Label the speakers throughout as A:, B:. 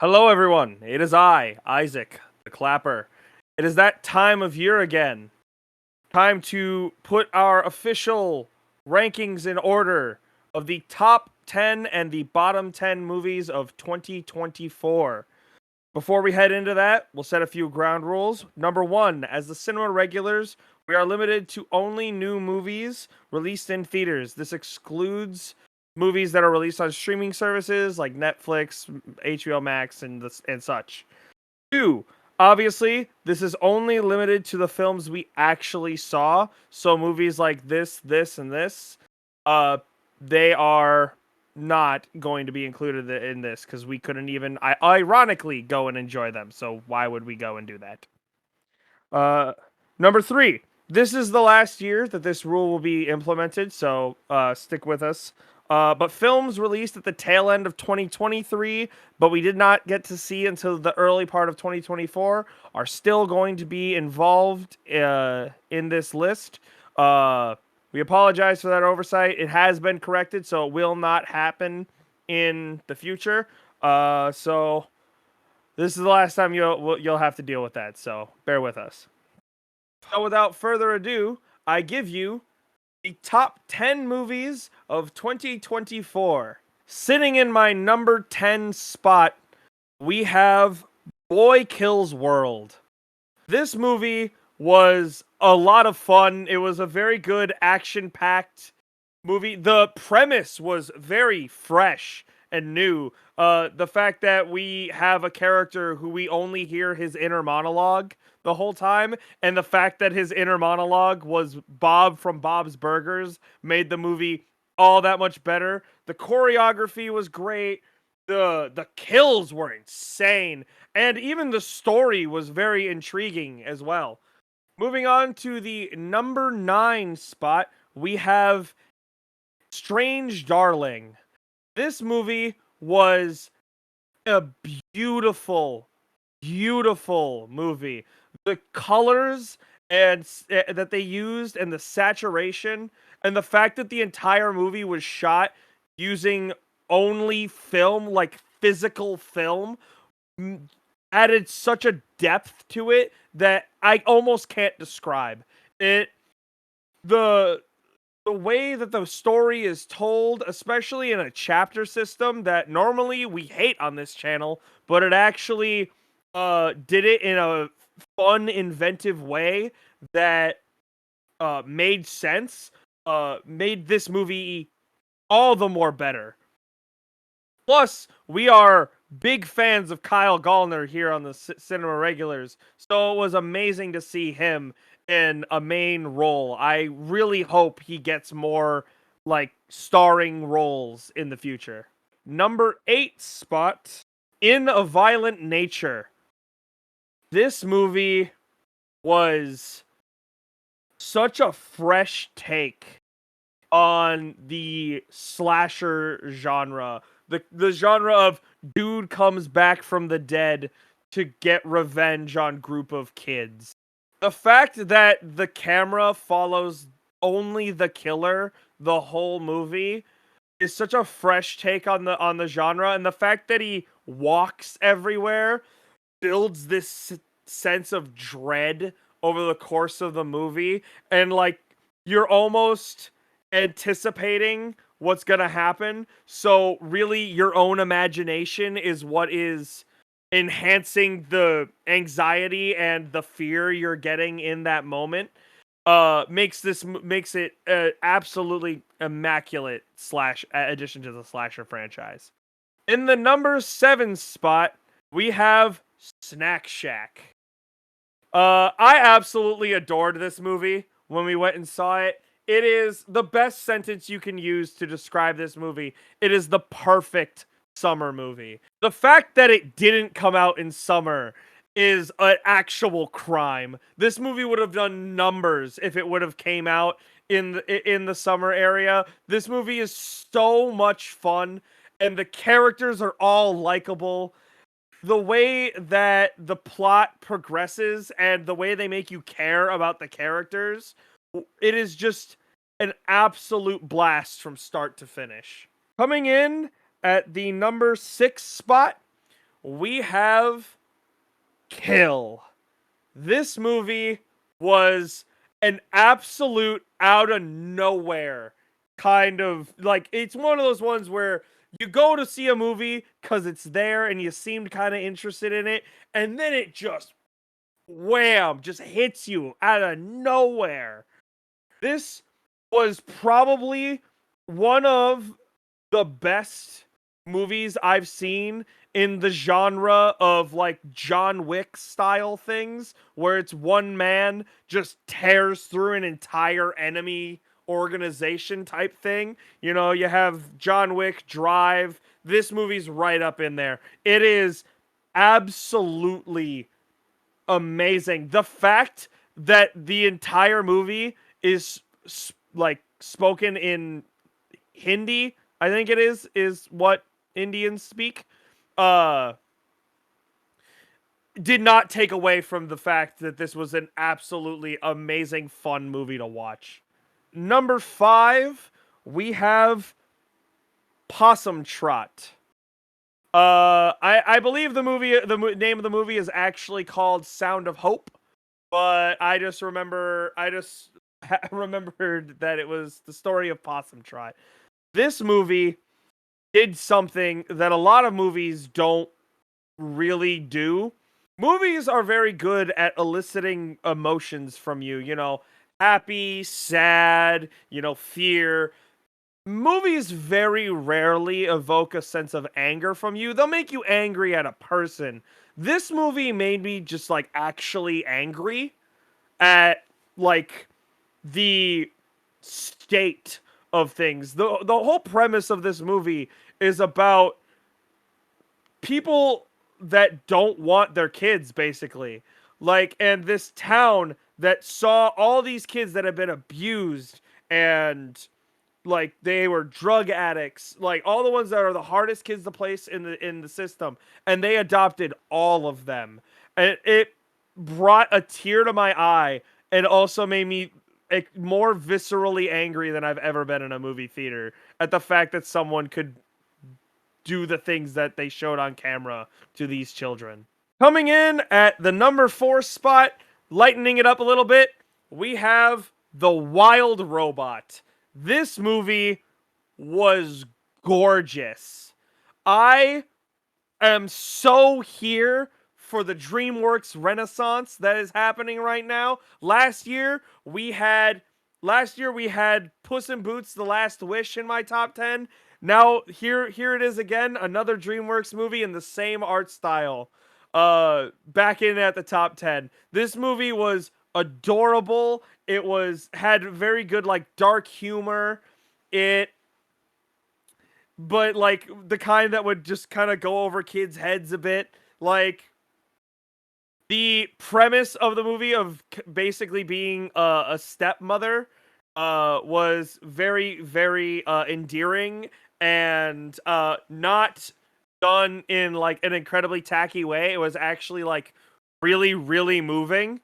A: Hello, everyone. It is I, Isaac, the Clapper. It is that time of year again. Time to put our official rankings in order of the top 10 and the bottom 10 movies of 2024. Before we head into that, we'll set a few ground rules. Number one, as the cinema regulars, we are limited to only new movies released in theaters. This excludes movies that are released on streaming services like Netflix, HBO Max, and such. Two, obviously, this is only limited to the films we actually saw. So movies like this, and this, uh, they are not going to be included in this because we couldn't even, ironically, go and enjoy them. So why would we go and do that? Uh, Number three. This is the last year that this rule will be implemented, so stick with us. But films released at the tail end of 2023, but we did not get to see until the early part of 2024, are still going to be involved in this list. We apologize for that oversight. It has been corrected, so it will not happen in the future. So this is the last time you'll have to deal with that. So bear with us. So without further ado, I give you the top 10 movies of 2024. Sitting in my number 10 spot, we have Boy Kills World. This movie was a lot of fun. It was a very good action-packed movie. The premise was very fresh and new. The fact that we have a character who we only hear his inner monologue the whole time, and the fact that his inner monologue was Bob from Bob's Burgers made the movie all that much better. The choreography was great. The kills were insane, and even the story was very intriguing as well. Moving on to the number 9 spot, we have Strange Darling. This movie was a beautiful, beautiful movie. The colors that they used, and the saturation, and the fact that the entire movie was shot using only film, like physical film, added such a depth to it that I almost can't describe it. The the way that the story is told, especially in a chapter system that normally we hate on this channel, but it actually did it in a fun, inventive way that made sense, made this movie all the more better. Plus, we are big fans of Kyle Gallner here on the Cinema Regulars, so it was amazing to see him in a main role. I really hope he gets more like starring roles in the future. Number 8 spot, In a Violent Nature. This movie was such a fresh take on the slasher genre. The genre of dude comes back from the dead to get revenge on group of kids. The fact that the camera follows only the killer the whole movie is such a fresh take on the genre, and the fact that he walks everywhere builds this sense of dread over the course of the movie, and like you're almost anticipating what's going to happen. So really your own imagination is what is enhancing the anxiety and the fear you're getting in that moment. Makes it absolutely immaculate slash addition to the slasher franchise. In the number 7 spot, we have Snack Shack. I absolutely adored this movie when we went and saw it. It is the best sentence you can use to describe this movie. It is the perfect summer movie. The fact that it didn't come out in summer is an actual crime. This movie would have done numbers if it would have came out in the summer area. This movie is so much fun, and the characters are all likable. The way that the plot progresses and the way they make you care about the characters, it is just an absolute blast from start to finish. Coming in at the number 6 spot, we have Kill. This movie was an absolute out of nowhere kind of like, it's one of those ones where you go to see a movie because it's there and you seemed kind of interested in it, and then it just wham, just hits you out of nowhere. This was probably one of the best movies I've seen in the genre of like John Wick style things, where it's one man just tears through an entire enemy organization type thing. You know, you have John Wick, Drive. This movie's right up in there. It is absolutely amazing. The fact that the entire movie is like spoken in Hindi, I think it is what Indians speak, uh, did not take away from the fact that this was an absolutely amazing, fun movie to watch. Number 5, we have Possum Trot. I believe the name of the movie is actually called Sound of Hope, but I just remembered that it was the story of Possum Trot. This movie did something that a lot of movies don't really do. Movies are very good at eliciting emotions from you, you know, happy, sad, you know, fear. Movies very rarely evoke a sense of anger from you. They'll make you angry at a person. This movie made me just like actually angry at like the state of things. The whole premise of this movie is about people that don't want their kids, basically. Like, and this town that saw all these kids that have been abused and like they were drug addicts, like all the ones that are the hardest kids to place in the system, and they adopted all of them. And it brought a tear to my eye and also made me more viscerally angry than I've ever been in a movie theater at the fact that someone could do the things that they showed on camera to these children. Coming in at the number 4 spot, lightening it up a little bit, we have The Wild Robot. This movie was gorgeous. I am so here for the DreamWorks renaissance that is happening right now. Last year we had Puss in Boots: The Last Wish in my top 10. Now here it is again, another DreamWorks movie in the same art style. Back in at the top 10. This movie was adorable. It had very good like dark humor. It But like the kind that would just kind of go over kids' heads a bit. Like the premise of the movie of basically being a stepmother was very, very endearing and not done in like an incredibly tacky way. It was actually like really, really moving.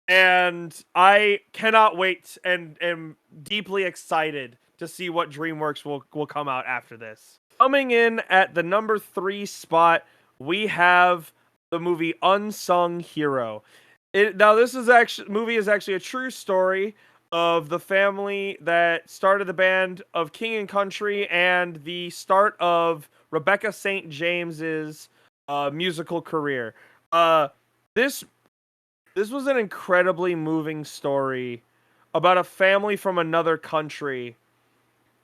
A: And I cannot wait and am deeply excited to see what DreamWorks will come out after this. Coming in at the number 3 spot, we have the movie Unsung Hero. Movie is actually a true story of the family that started the band of King and Country and the start of Rebecca St. James's musical career. This this was an incredibly moving story about a family from another country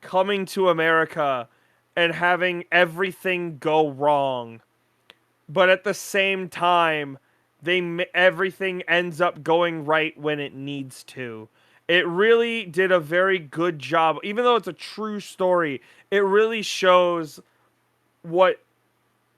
A: coming to America and having everything go wrong. But at the same time, everything ends up going right when it needs to. It really did a very good job. Even though it's a true story, it really shows what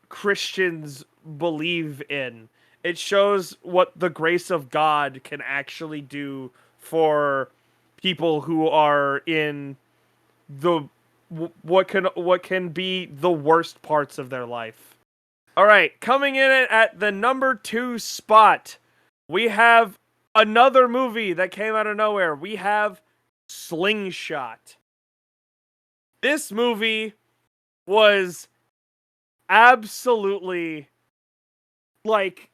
A: Christians believe in. It shows what the grace of God can actually do for people who are in the what can be the worst parts of their life. All right, coming in at the number 2 spot, we have another movie that came out of nowhere. We have Slingshot. This movie was absolutely like,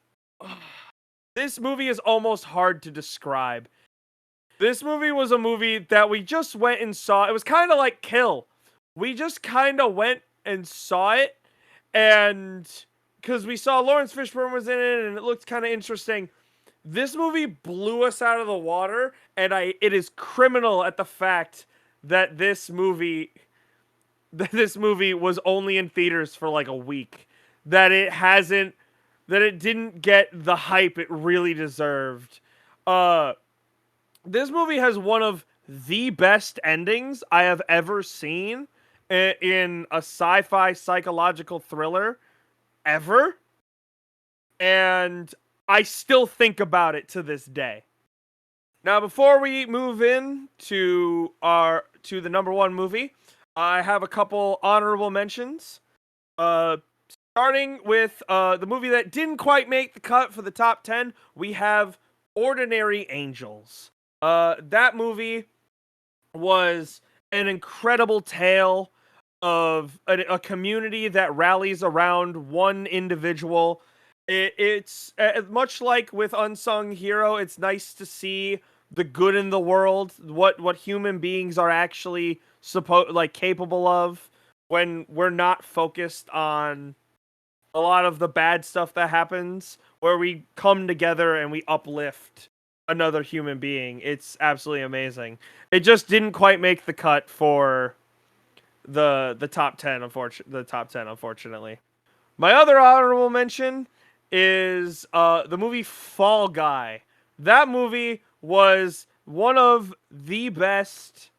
A: this movie is almost hard to describe. This movie was a movie that we just went and saw. It was kind of like Kill. We just kind of went and saw it, and because we saw Lawrence Fishburne was in it, and it looked kind of interesting. This movie blew us out of the water, and it is criminal at the fact that this movie was only in theaters for like a week. That it didn't get the hype it really deserved. This movie has one of the best endings I have ever seen in a sci-fi psychological thriller ever. And I still think about it to this day. Now, before we move in to the number one movie, I have a couple honorable mentions. Starting with the movie that didn't quite make the cut for the top 10, we have Ordinary Angels. That movie was an incredible tale of a community that rallies around one individual. It's much like with Unsung Hero. It's nice to see the good in the world, what human beings are actually capable of when we're not focused on a lot of the bad stuff that happens, where we come together and we uplift another human being. It's absolutely amazing. It just didn't quite make the cut for the top 10, unfortunately. My other honorable mention is the movie Fall Guy. That movie was one of the best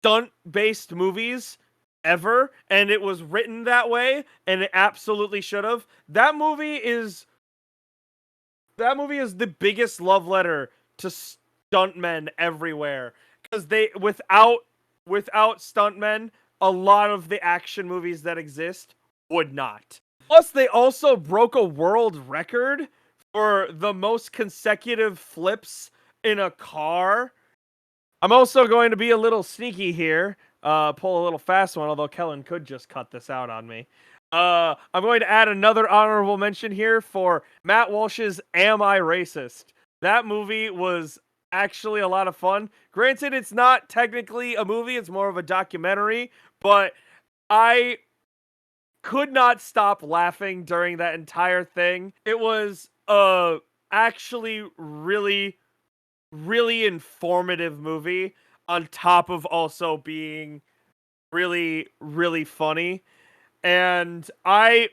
A: stunt-based movies ever, and it was written that way, and it absolutely should have. That movie is the biggest love letter to stuntmen everywhere, because without stuntmen, a lot of the action movies that exist would not. Plus, they also broke a world record for the most consecutive flips in a car. I'm also going to be a little sneaky here, pull a little fast one, although Kellen could just cut this out on me. I'm going to add another honorable mention here for Matt Walsh's Am I Racist? That movie was actually a lot of fun. Granted, it's not technically a movie, it's more of a documentary, but I could not stop laughing during that entire thing. It was actually really, really informative movie, on top of also being really, really funny. And I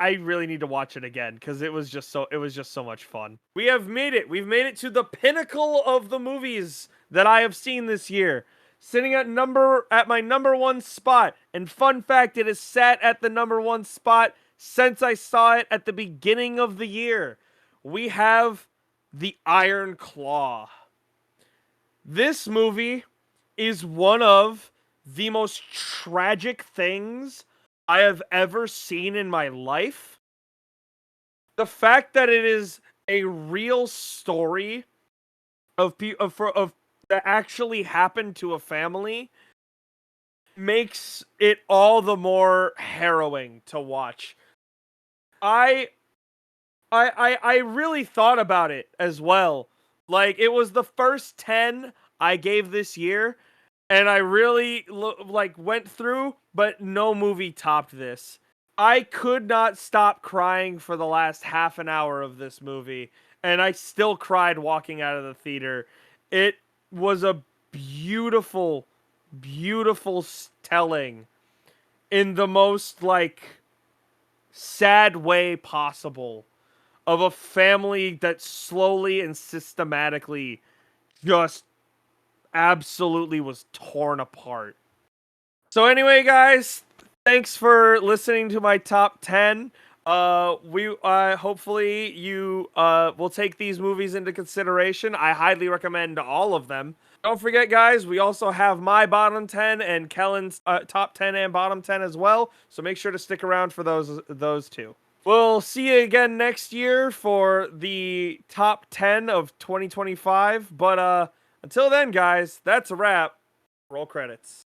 A: really need to watch it again, because it was just so much fun. We have made it. We've made it to the pinnacle of the movies that I have seen this year. Sitting at my number one spot. And fun fact, it has sat at the number one spot since I saw it at the beginning of the year. We have The Iron Claw. This movie is one of the most tragic things I have ever seen in my life. The fact that it is a real story of that actually happened to a family makes it all the more harrowing to watch. I really thought about it as well. Like, it was the first 10 I gave this year, and I really went through, but no movie topped this. I could not stop crying for the last half an hour of this movie, and I still cried walking out of the theater. It was a beautiful, beautiful telling in the most sad way possible of a family that slowly and systematically just absolutely was torn apart. So anyway, guys, thanks for listening to my top 10. Hopefully you will take these movies into consideration. I highly recommend all of them. Don't forget, guys, we also have my bottom 10 and Kellen's top 10 and bottom 10 as well. So make sure to stick around for those two. We'll see you again next year for the top 10 of 2025. But until then, guys, that's a wrap. Roll credits.